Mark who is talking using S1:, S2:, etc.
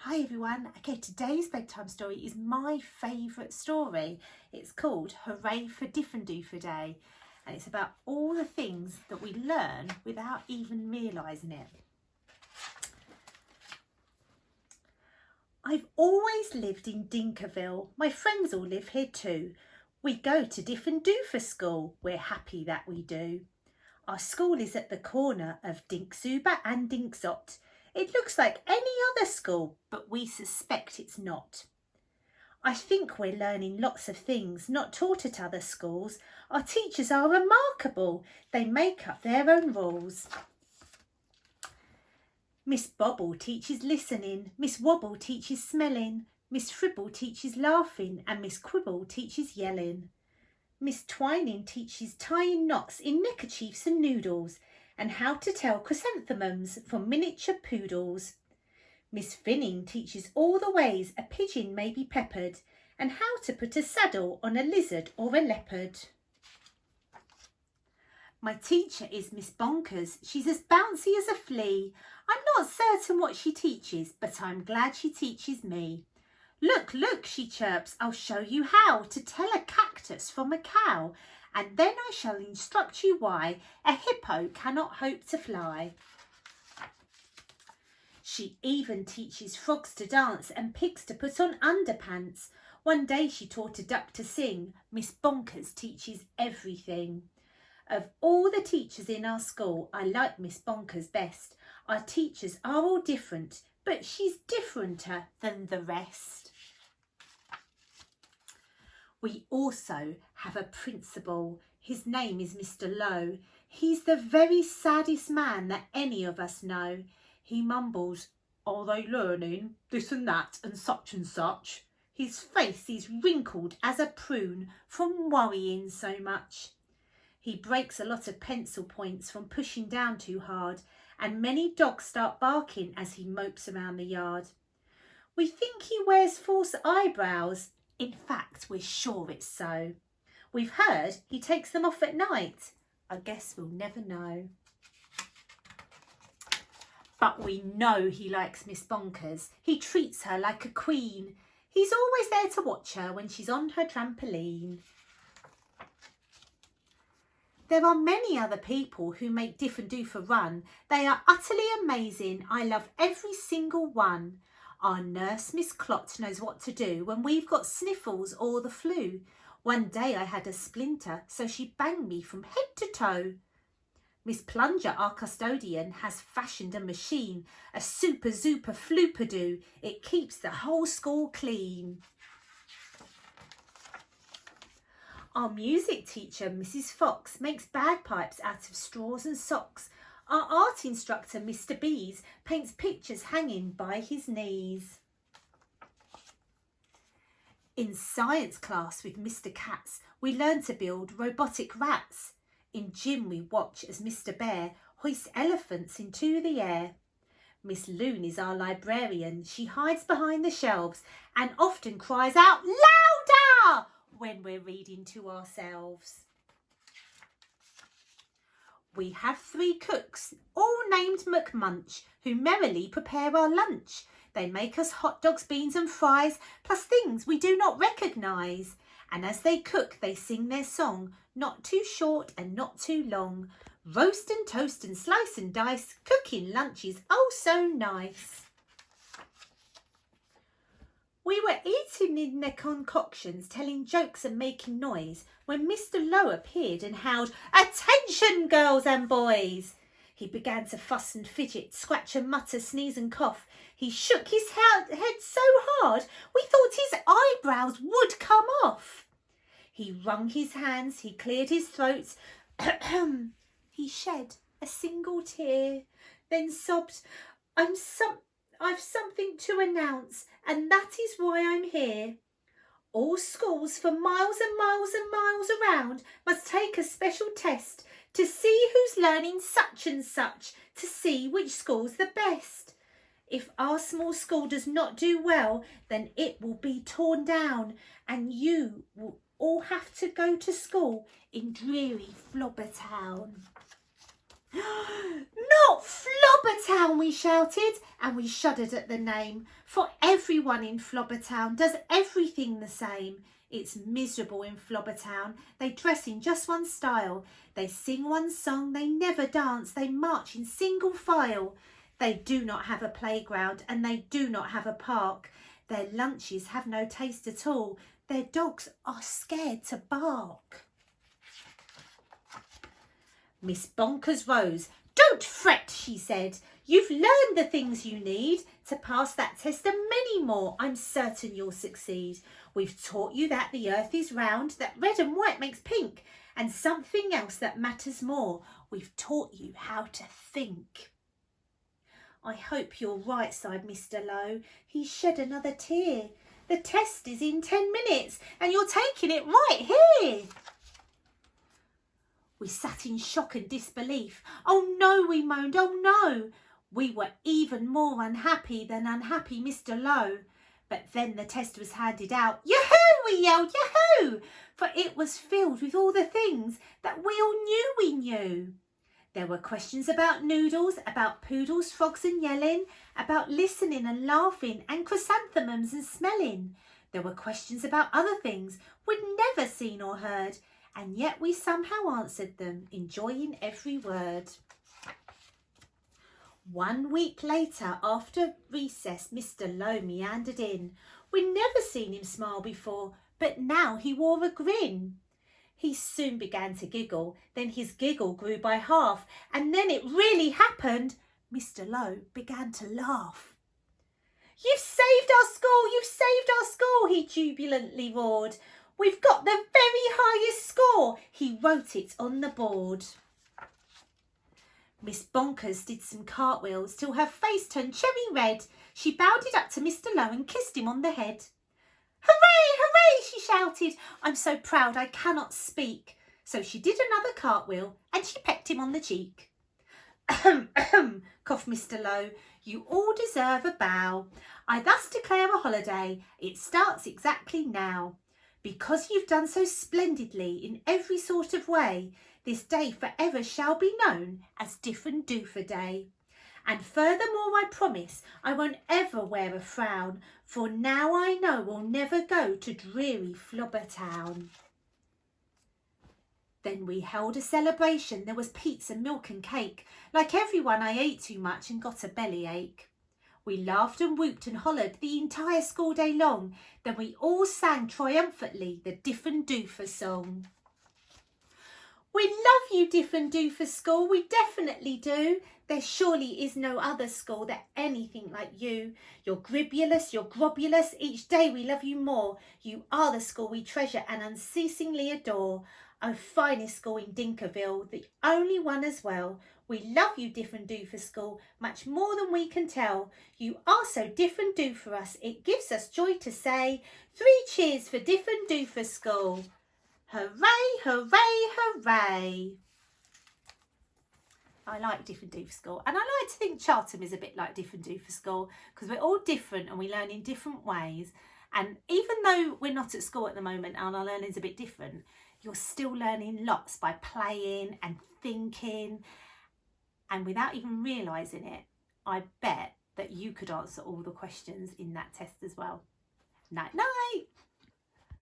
S1: Hi everyone. Okay, today's bedtime story is my favourite story. It's called Hooray for Diffendoofer Day, and it's about all the things that we learn without even realising it. I've always lived in Dinkerville. My friends all live here too. We go to diffendoofer school. We're happy that we do. Our school is at the corner of Dinkzuber and Dinksot. It looks like any other school, but we suspect it's not. I think we're learning lots of things not taught at other schools. Our teachers are remarkable. They make up their own rules. Miss Bobble teaches listening, Miss Wobble teaches smelling, Miss Fribble teaches laughing, and Miss Quibble teaches yelling. Miss Twining teaches tying knots in neckerchiefs and noodles, and how to tell chrysanthemums from miniature poodles. Miss Finning teaches all the ways a pigeon may be peppered, and how to put a saddle on a lizard or a leopard. My teacher is Miss Bonkers. She's as bouncy as a flea. I'm not certain what she teaches, but I'm glad she teaches me. Look, look, she chirps, I'll show you how to tell a cactus from a cow, and then I shall instruct you why a hippo cannot hope to fly. She even teaches frogs to dance and pigs to put on underpants. One day she taught a duck to sing. Miss Bonkers teaches everything. Of all the teachers in our school, I like Miss Bonkers best. Our teachers are all different, but she's differenter than the rest. We also have a principal. His name is Mr. Lowe. He's the very saddest man that any of us know. He mumbles, "Are they learning this and that and such and such?" His face is wrinkled as a prune from worrying so much. He breaks a lot of pencil points from pushing down too hard, and many dogs start barking as he mopes around the yard. We think he wears false eyebrows. In fact, we're sure it's so. We've heard he takes them off at night. I guess we'll never know. But we know he likes Miss Bonkers. He treats her like a queen. He's always there to watch her when she's on her trampoline. There are many other people who make Diffendoofer run. They are utterly amazing. I love every single one. Our nurse, Miss Clot, knows what to do when we've got sniffles or the flu. One day I had a splinter, so she banged me from head to toe. Miss Plunger, our custodian, has fashioned a machine, a super zuper floopadoo. It keeps the whole school clean. Our music teacher, Mrs. Fox, makes bagpipes out of straws and socks. Our art instructor, Mr. Bees, paints pictures hanging by his knees. In science class with Mr. Katz, we learn to build robotic rats. In gym, we watch as Mr. Bear hoists elephants into the air. Miss Loon is our librarian. She hides behind the shelves and often cries out louder when we're reading to ourselves. We have 3 cooks, all named McMunch, who merrily prepare our lunch. They make us hot dogs, beans and fries, plus things we do not recognise. And as they cook, they sing their song, not too short and not too long. Roast and toast and slice and dice, cooking lunch is oh so nice. We were eating in their concoctions, telling jokes and making noise, when Mr. Lowe appeared and howled, "Attention, girls and boys!" He began to fuss and fidget, scratch and mutter, sneeze and cough. He shook his head so hard, we thought his eyebrows would come off. He wrung his hands, he cleared his throat. He shed a single tear, then sobbed, I've something to announce, and that is why I'm here. All schools for miles and miles and miles around must take a special test to see who's learning such and such, to see which school's the best. If our small school does not do well, then it will be torn down, and you will all have to go to school in dreary Flobbertown. Not Flobbertown, we shouted, and we shuddered at the name, for everyone in Flobbertown does everything the same. It's miserable in Flobbertown. They dress in just one style. They sing one song, they never dance, they march in single file. They do not have a playground and they do not have a park. Their lunches have no taste at all. Their dogs are scared to bark. Miss Bonkers rose. Don't fret, she said. You've learned the things you need to pass that test and many more. I'm certain you'll succeed. We've taught you that the earth is round, that red and white makes pink, and something else that matters more. We've taught you how to think. I hope you're right, sighed Mr. Lowe. He shed another tear. The test is in 10 minutes and you're taking it right here. We sat in shock and disbelief. Oh no, we moaned, oh no. We were even more unhappy than unhappy Mr. Lowe. But then the test was handed out. Yahoo, we yelled, yahoo! For it was filled with all the things that we all knew we knew. There were questions about noodles, about poodles, frogs and yelling, about listening and laughing and chrysanthemums and smelling. There were questions about other things we'd never seen or heard, and yet we somehow answered them, enjoying every word. 1 week later, after recess, Mr. Lowe meandered in. We'd never seen him smile before, but now he wore a grin. He soon began to giggle, then his giggle grew by half, and then it really happened. Mr. Lowe began to laugh. You've saved our school, you've saved our school, he jubilantly roared. We've got the very highest score. He wrote it on the board. Miss Bonkers did some cartwheels till her face turned cherry red. She bounded up to Mr. Lowe and kissed him on the head. Hooray, hooray, she shouted. I'm so proud I cannot speak. So she did another cartwheel and she pecked him on the cheek. Ahem, ahem, coughed Mr. Lowe. You all deserve a bow. I thus declare a holiday. It starts exactly now. Because you've done so splendidly in every sort of way, this day forever shall be known as Diffendoofer Day. And furthermore I promise I won't ever wear a frown, for now I know we'll never go to dreary Flobbertown. Then we held a celebration. There was pizza, milk and cake. Like everyone, I ate too much and got a bellyache. We laughed and whooped and hollered the entire school day long. Then we all sang triumphantly the Diffendoofer song. We love you, Diffendoofer School, we definitely do. There surely is no other school that anything like you. You're gribulous, you're grobulous, each day we love you more. You are the school we treasure and unceasingly adore. Our finest school in Dinkerville, the only one as well. We love you, Diffendoofer School, much more than we can tell. You are so Diffendoo for us, it gives us joy to say, 3 cheers for Diffendoofer School. Hooray, hooray, hooray. I like Diffendoofer School, and I like to think Charlton is a bit like Diffendoofer School because we're all different and we learn in different ways. And even though we're not at school at the moment and our learning's a bit different, you're still learning lots by playing and thinking. And without even realising it, I bet that you could answer all the questions in that test as well. Night, night.